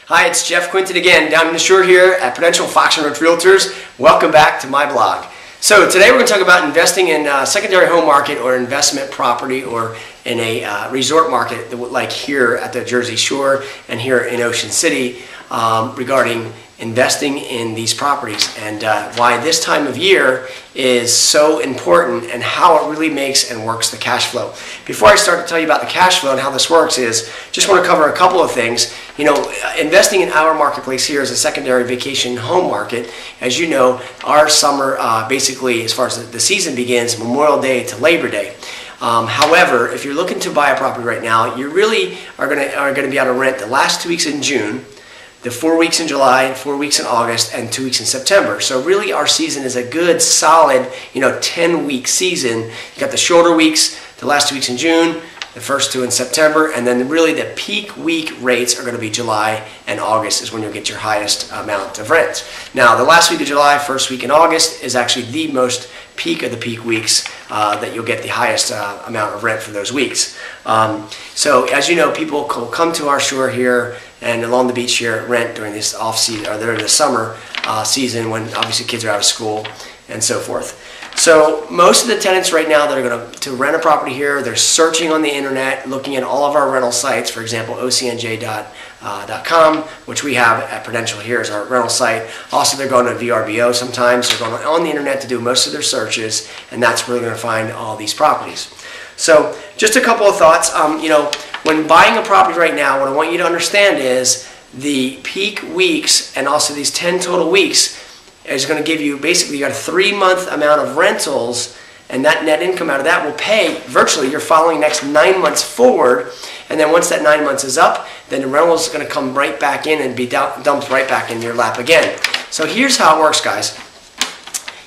Hi, it's Jeff Quintin again, down in the shore here at Prudential Fox and Roach Realtors. Welcome back to my blog. So today we're going to talk about investing in a secondary home market or investment property or in a resort market like here at the Jersey Shore and here in Ocean City regarding investing in these properties and why this time of year is so important and how it really makes and works the cash flow. Before I start to tell you about the cash flow and how this works just want to cover a couple of things. You know, investing in our marketplace here is a secondary vacation home market. As you know, our summer basically as far as the season begins Memorial Day to Labor Day. However, if you're looking to buy a property right now, you really are going to be able to rent the last 2 weeks in June, the 4 weeks in July, 4 weeks in August, and 2 weeks in September. So really our season is a good, solid, 10-week season. You got the shorter weeks, the last 2 weeks in June, the first 2 in September, and then really the peak week rates are going to be July and August is when you'll get your highest amount of rent. Now, the last week of July, first week in August is actually the most peak of the peak weeks that you'll get the highest amount of rent for those weeks. So as you know, people will come to our shore here and along the beach here rent during this off season or during the summer season when obviously kids are out of school and so forth. So most of the tenants right now that are going to rent a property here, they're searching on the internet, looking at all of our rental sites, for example, ocnj.com, which we have at Prudential here as our rental site. Also, they're going to VRBO sometimes. They're going on the internet to do most of their searches, and that's where they're going to find all these properties. So just a couple of thoughts. When buying a property right now, what I want you to understand is the peak weeks and also these 10 total weeks is going to give you basically you got a 3-month amount of rentals, and that net income out of that will pay virtually your following next 9 months forward. And then once that 9 months is up, then the rental is going to come right back in and be dumped right back in your lap again. So here's how it works, guys.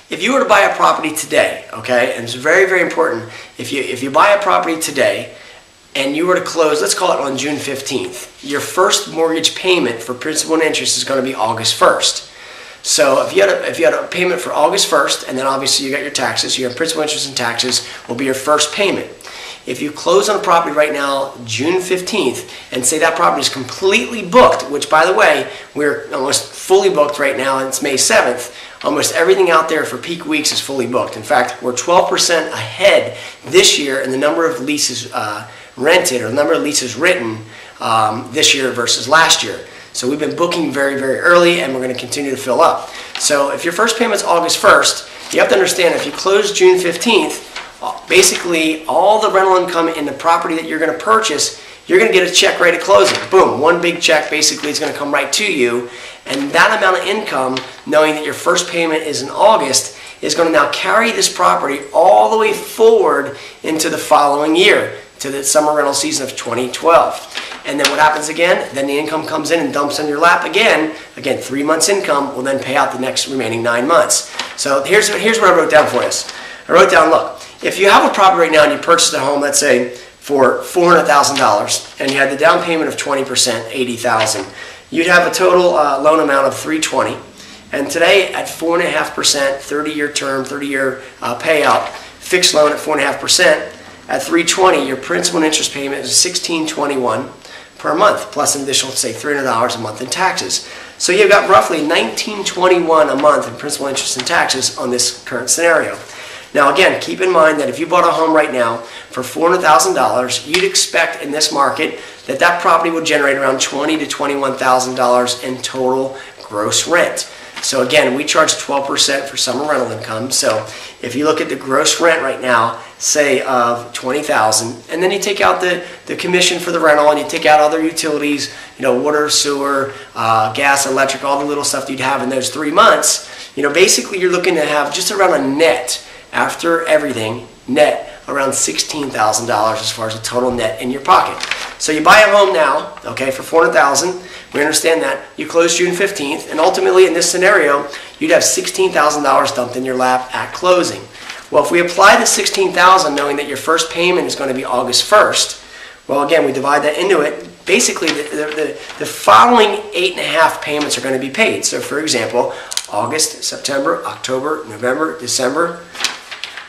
If you were to buy a property today, okay, and it's very, very important, if you buy a property today and you were to close, let's call it on June 15th, your first mortgage payment for principal and interest is going to be August 1st. So if you had a payment for August 1st, and then obviously you got your taxes, you have principal, interest, and taxes will be your first payment. If you close on a property right now, June 15th, and say that property is completely booked, which by the way, we're almost fully booked right now, and it's May 7th, almost everything out there for peak weeks is fully booked. In fact, we're 12% ahead this year in the number of leases rented or the number of leases written this year versus last year. So we've been booking very, very early, and we're going to continue to fill up. So if your first payment's August 1st, you have to understand if you close June 15th, basically all the rental income in the property that you're going to purchase, you're going to get a check right at closing. Boom, one big check basically is going to come right to you. And that amount of income, knowing that your first payment is in August, is going to now carry this property all the way forward into the following year, to the summer rental season of 2012. And then what happens again? Then the income comes in and dumps on your lap again. Again, 3 months income will then pay out the next remaining 9 months. So here's what I wrote down for us. I wrote down, look, if you have a property right now and you purchased a home, let's say for $400,000, and you had the down payment of 20%, $80,000, you'd have a total loan amount of $320,000. And today at 4.5%, 30-year term, 30-year payout, fixed loan at 4.5%, at $320,000, your principal and interest payment is $1,621 per month, plus an additional, say, $300 a month in taxes. So you've got roughly $1,921 a month in principal, interest, and taxes on this current scenario. Now again, keep in mind that if you bought a home right now for $400,000, you'd expect in this market that that property would generate around $20,000 to $21,000 in total gross rent. So again, we charge 12% for summer rental income. So if you look at the gross rent right now, say of $20,000, and then you take out the commission for the rental, and you take out other utilities, water, sewer, gas, electric, all the little stuff that you'd have in those 3 months, basically you're looking to have just around a net, after everything, net around $16,000 as far as the total net in your pocket. So you buy a home now, okay, for $400,000. We understand that. You close June 15th, and ultimately in this scenario, you'd have $16,000 dumped in your lap at closing. Well, if we apply the $16,000 knowing that your first payment is going to be August 1st, well, again, we divide that into it. Basically, the following 8.5 payments are going to be paid. So, for example, August, September, October, November, December,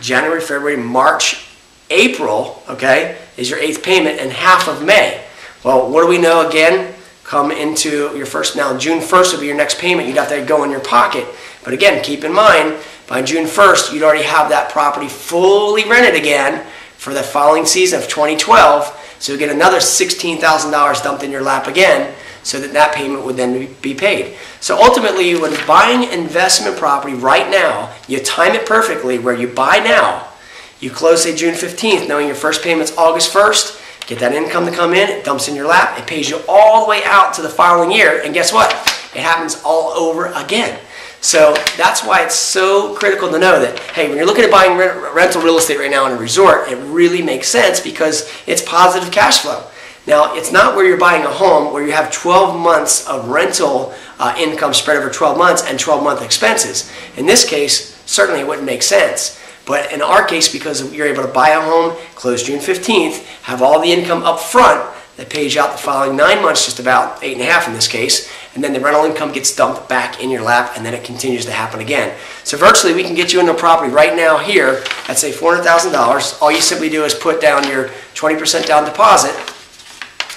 January, February, March, April, okay, is your 8th payment, and half of May. Well, what do we know again? come into your first. Now June 1st will be your next payment. You'd have to go in your pocket. But again, keep in mind, by June 1st, you'd already have that property fully rented again for the following season of 2012. So you'll get another $16,000 dumped in your lap again, so that payment would then be paid. So ultimately, when buying investment property right now, you time it perfectly where you buy now, you close, say, June 15th, knowing your first payment's August 1st, get that income to come in, it dumps in your lap, it pays you all the way out to the following year, and guess what? It happens all over again. So that's why it's so critical to know that, hey, when you're looking at buying rental real estate right now in a resort, it really makes sense because it's positive cash flow. Now, it's not where you're buying a home where you have 12 months of rental income spread over 12 months and 12-month expenses. In this case, certainly it wouldn't make sense. But in our case, because you're able to buy a home, close June 15th, have all the income up front that pays you out the following 9 months, just about 8.5 in this case, and then the rental income gets dumped back in your lap, and then it continues to happen again. So virtually, we can get you into a property right now here at, say, $400,000. All you simply do is put down your 20% down deposit,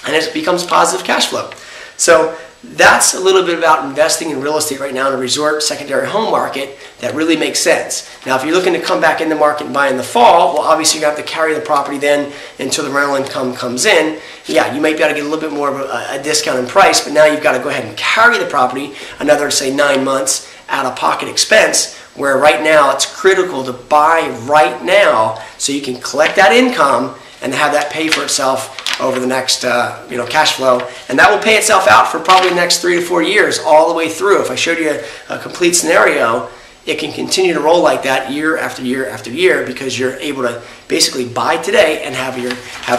and it becomes positive cash flow. So that's a little bit about investing in real estate right now in a resort secondary home market that really makes sense. Now, if you're looking to come back in the market and buy in the fall, well, obviously you have to carry the property then until the rental income comes in. Yeah, you might be able to get a little bit more of a discount in price, but now you've got to go ahead and carry the property another, say, 9 months out-of-pocket expense, where right now it's critical to buy right now so you can collect that income and have that pay for itself over the next cash flow, and that will pay itself out for probably the next 3 to 4 years all the way through. If I showed you a complete scenario, it can continue to roll like that year after year after year because you're able to basically buy today and have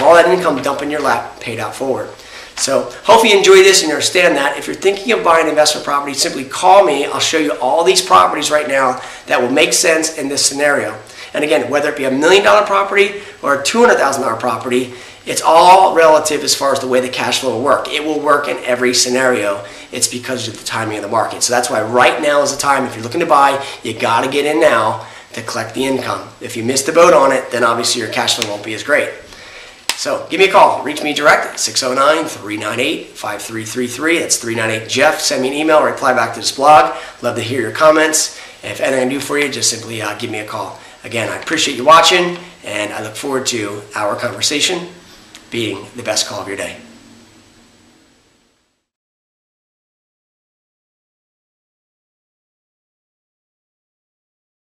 all that income dump in your lap paid out forward. So hopefully you enjoy this and you understand that. If you're thinking of buying investment property, simply call me. I'll show you all these properties right now that will make sense in this scenario. And again, whether it be $1 million property or a $200,000 property, it's all relative as far as the way the cash flow will work. It will work in every scenario. It's because of the timing of the market. So that's why right now is the time. If you're looking to buy, you got to get in now to collect the income. If you miss the boat on it, then obviously your cash flow won't be as great. So give me a call. Reach me direct at 609-398-5333. That's 398-JEFF. Send me an email or reply back to this blog. Love to hear your comments. And if anything I can do for you, just simply give me a call. Again, I appreciate you watching, and I look forward to our conversation being the best call of your day.